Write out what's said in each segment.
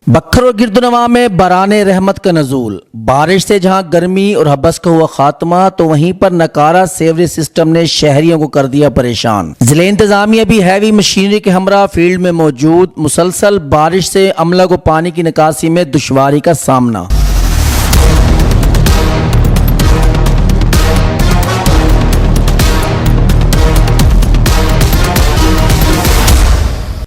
बखर और गिरदुनवा में बराने रहमत का नजूल। बारिश से जहां गर्मी और हबस का हुआ खात्मा, तो वहीं पर नकारा सेवरेज सिस्टम ने शहरियों को कर दिया परेशान। जिले इंतजामिया भी हैवी मशीनरी के हमरा फील्ड में मौजूद। मुसलसल बारिश से अमला को पानी की निकासी में दुश्वारी का सामना।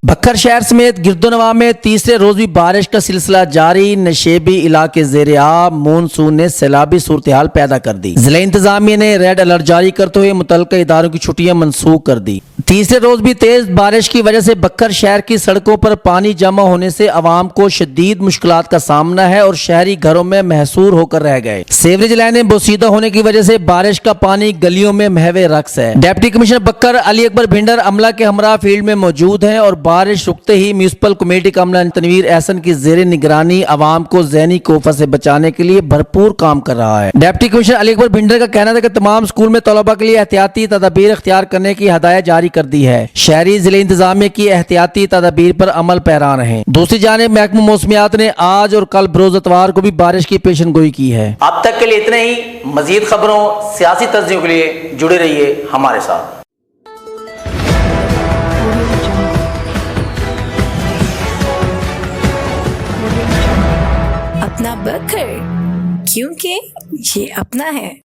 बखर शहर समेत गिरदुनवा में तीसरे रोज भी बारिश का सिलसिला जारी। नशेबी इलाके ज़ेरे आब मानसून ने सैलाबी सूरत हाल पैदा कर दी। जिला इंतजामिया ने रेड अलर्ट जारी करते हुए मुतल्लिका इदारों की छुट्टियां मनसूख कर दी। तीसरे रोज भी तेज बारिश की वजह से बखर शहर की सड़कों पर पानी जमा होने से आवाम को शदीद मुश्किलात का सामना है और शहरी घरों में महसूर होकर रह गए। सेवरेज लाइनें बोसीदा होने की वजह से बारिश का पानी गलियों में महवे रक्स है। डिप्टी कमिश्नर बखर अली अकबर भिंडर अमला के हमरा फील्ड में मौजूद हैं और बारिश रुकते ही म्यूनिसिपल कमेटी का अमला तनवीर एहसन की जेर निगरानी आवाम को ज़हनी कोफा से बचाने के लिए भरपूर काम कर रहा है। डिप्टी कमिश्नर अली अकबर भिंडर का कहना था कि तमाम स्कूल में तलबा के लिए एहतियाती तदाबीर इख्तियार करने की हदायत जारी कर दी है। शहरी जिले इंतजामिया की एहतियाती तदाबीर पर अमल पैरा रहे। दूसरी जानिब महकमा मौसमियात ने आज और कल बरोज इतवार को भी बारिश की पेशन गोई की है। अब तक के लिए इतना ही। मजीद खबरों सियासी तज्जियों के लिए जुड़े रहिए हमारे साथ। अपना बखर, क्योंकि ये अपना है।